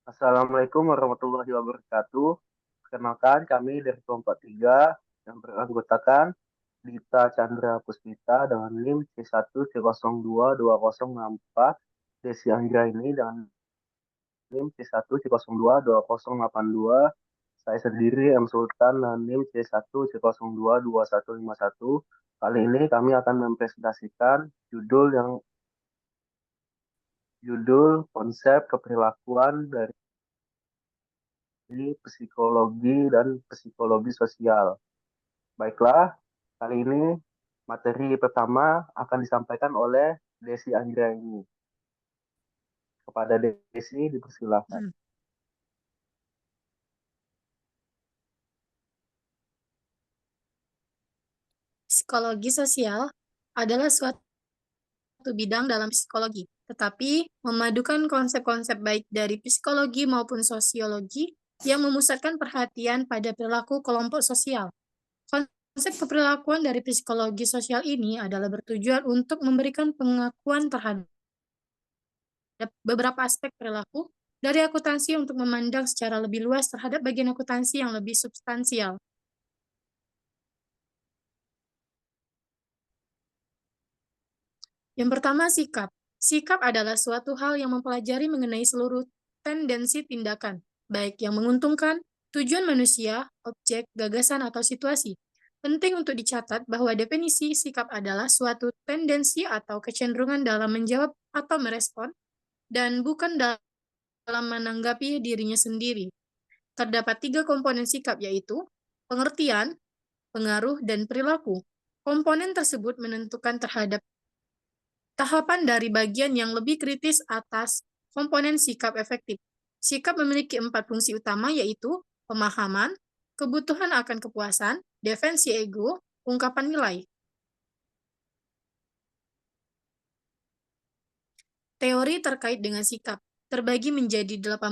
Assalamualaikum warahmatullahi wabarakatuh. Perkenalkan kami dari kelompok 3 yang beranggotakan Dita Chandra Puspita dengan NIM C1C022064, Desi Anggraini dengan NIM C1C022082, saya sendiri M Sultan dengan NIM C1C022151. Kali ini kami akan mempresentasikan judul konsep keperilakuan dari psikologi dan psikologi sosial. Baiklah, kali ini materi pertama akan disampaikan oleh Desi Anggraini. Kepada Desi dipersilakan. Hmm. Psikologi sosial adalah suatu bidang dalam psikologi, tetapi memadukan konsep-konsep baik dari psikologi maupun sosiologi yang memusatkan perhatian pada perilaku kelompok sosial. Konsep keperilakuan dari psikologi sosial ini adalah bertujuan untuk memberikan pengakuan terhadap beberapa aspek perilaku dari akuntansi untuk memandang secara lebih luas terhadap bagian akuntansi yang lebih substansial. Yang pertama, sikap. Sikap adalah suatu hal yang mempelajari mengenai seluruh tendensi tindakan, baik yang menguntungkan, tujuan manusia, objek, gagasan, atau situasi. Penting untuk dicatat bahwa definisi sikap adalah suatu tendensi atau kecenderungan dalam menjawab atau merespon, dan bukan dalam menanggapi dirinya sendiri. Terdapat 3 komponen sikap, yaitu pengertian, pengaruh, dan perilaku. Komponen tersebut menentukan terhadap tahapan dari bagian yang lebih kritis atas komponen sikap efektif. Sikap memiliki 4 fungsi utama, yaitu pemahaman, kebutuhan akan kepuasan, defensi ego, ungkapan nilai. Teori terkait dengan sikap terbagi menjadi 18,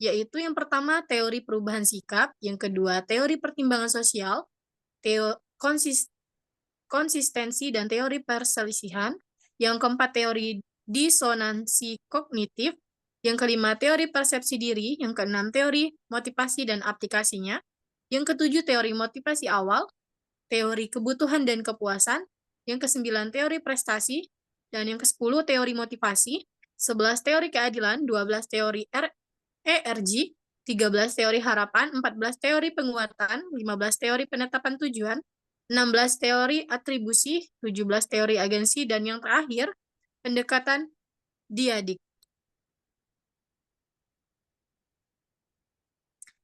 yaitu yang pertama teori perubahan sikap, yang kedua teori pertimbangan sosial, konsistensi dan teori perselisihan, yang keempat teori disonansi kognitif, yang kelima teori persepsi diri, yang keenam teori motivasi dan aplikasinya, yang ketujuh teori motivasi awal, teori kebutuhan dan kepuasan, yang kesembilan teori prestasi, dan yang kesepuluh teori motivasi, 11 teori keadilan, 12 teori ERG, 13 teori harapan, 14 teori penguatan, 15 teori penetapan tujuan, 16 teori atribusi, 17 teori agensi, dan yang terakhir, pendekatan diadik.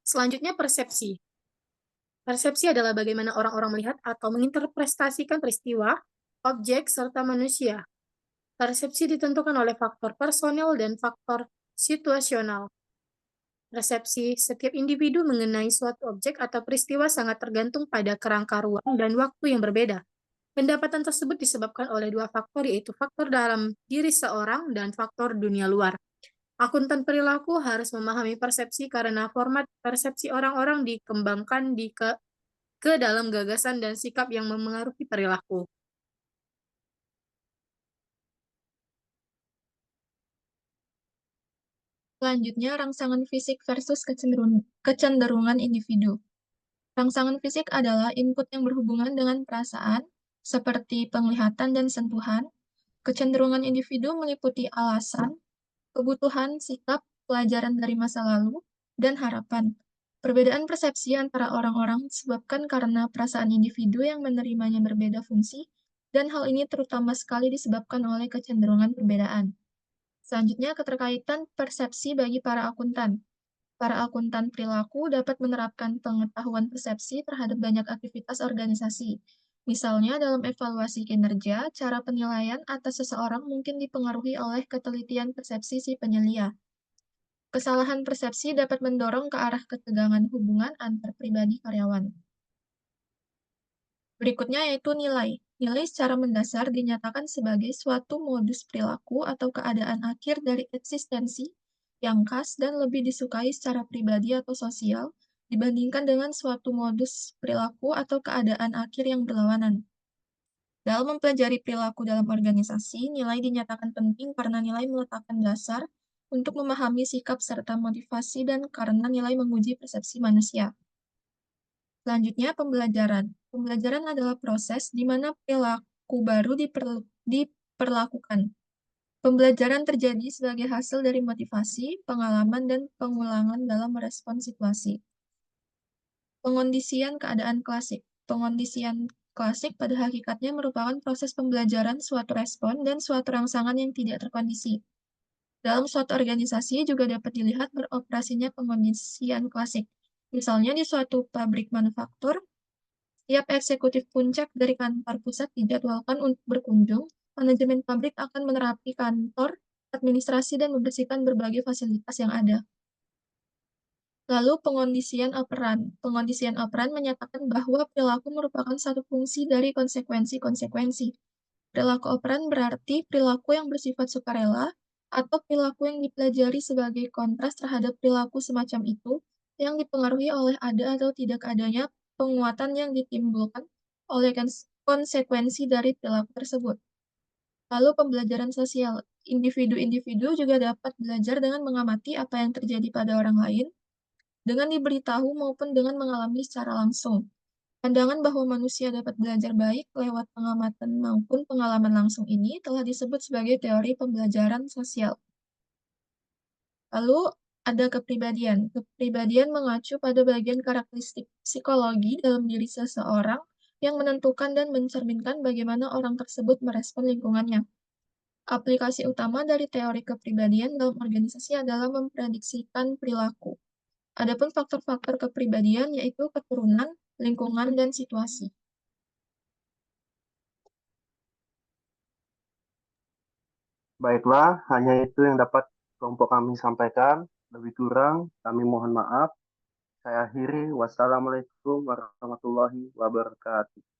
Selanjutnya, persepsi. Persepsi adalah bagaimana orang-orang melihat atau menginterpretasikan peristiwa, objek, serta manusia. Persepsi ditentukan oleh faktor personal dan faktor situasional. Persepsi setiap individu mengenai suatu objek atau peristiwa sangat tergantung pada kerangka ruang dan waktu yang berbeda. Pendapatan tersebut disebabkan oleh 2 faktor, yaitu faktor dalam diri seorang dan faktor dunia luar. Akuntan perilaku harus memahami persepsi karena format persepsi orang-orang dikembangkan ke dalam gagasan dan sikap yang memengaruhi perilaku. Selanjutnya, rangsangan fisik versus kecenderungan individu. Rangsangan fisik adalah input yang berhubungan dengan perasaan, seperti penglihatan dan sentuhan. Kecenderungan individu meliputi alasan, kebutuhan, sikap, pelajaran dari masa lalu, dan harapan. Perbedaan persepsi antara orang-orang disebabkan karena perasaan individu yang menerimanya berbeda fungsi, dan hal ini terutama sekali disebabkan oleh kecenderungan perbedaan. Selanjutnya, keterkaitan persepsi bagi para akuntan. Para akuntan perilaku dapat menerapkan pengetahuan persepsi terhadap banyak aktivitas organisasi. Misalnya, dalam evaluasi kinerja, cara penilaian atas seseorang mungkin dipengaruhi oleh ketelitian persepsi si penyelia. Kesalahan persepsi dapat mendorong ke arah ketegangan hubungan antar pribadi karyawan. Berikutnya yaitu nilai. Nilai secara mendasar dinyatakan sebagai suatu modus perilaku atau keadaan akhir dari eksistensi yang khas dan lebih disukai secara pribadi atau sosial dibandingkan dengan suatu modus perilaku atau keadaan akhir yang berlawanan. Dalam mempelajari perilaku dalam organisasi, nilai dinyatakan penting karena nilai meletakkan dasar untuk memahami sikap serta motivasi dan karena nilai menguji persepsi manusia. Selanjutnya, pembelajaran. Pembelajaran adalah proses di mana perilaku baru diperlakukan. Pembelajaran terjadi sebagai hasil dari motivasi, pengalaman, dan pengulangan dalam merespons situasi. Pengondisian keadaan klasik. Pengondisian klasik pada hakikatnya merupakan proses pembelajaran suatu respon dan suatu rangsangan yang tidak terkondisi. Dalam suatu organisasi juga dapat dilihat beroperasinya pengondisian klasik. Misalnya di suatu pabrik manufaktur, setiap eksekutif puncak dari kantor pusat dijadwalkan untuk berkunjung. Manajemen pabrik akan menerapi kantor, administrasi, dan membersihkan berbagai fasilitas yang ada. Lalu pengondisian operan. Pengondisian operan menyatakan bahwa perilaku merupakan satu fungsi dari konsekuensi-konsekuensi. Perilaku operan berarti perilaku yang bersifat sukarela atau perilaku yang dipelajari sebagai kontras terhadap perilaku semacam itu yang dipengaruhi oleh ada atau tidak adanya penguatan yang ditimbulkan oleh konsekuensi dari perilaku tersebut. Lalu pembelajaran sosial. Individu-individu juga dapat belajar dengan mengamati apa yang terjadi pada orang lain, dengan diberitahu maupun dengan mengalami secara langsung. Pandangan bahwa manusia dapat belajar baik lewat pengamatan maupun pengalaman langsung ini telah disebut sebagai teori pembelajaran sosial. Lalu ada kepribadian. Kepribadian mengacu pada bagian karakteristik psikologi dalam diri seseorang yang menentukan dan mencerminkan bagaimana orang tersebut merespon lingkungannya. Aplikasi utama dari teori kepribadian dalam organisasi adalah memprediksikan perilaku. Adapun faktor-faktor kepribadian yaitu keturunan, lingkungan, dan situasi. Baiklah, hanya itu yang dapat kelompok kami sampaikan. Lebih kurang, kami mohon maaf. Saya akhiri. Wassalamualaikum warahmatullahi wabarakatuh.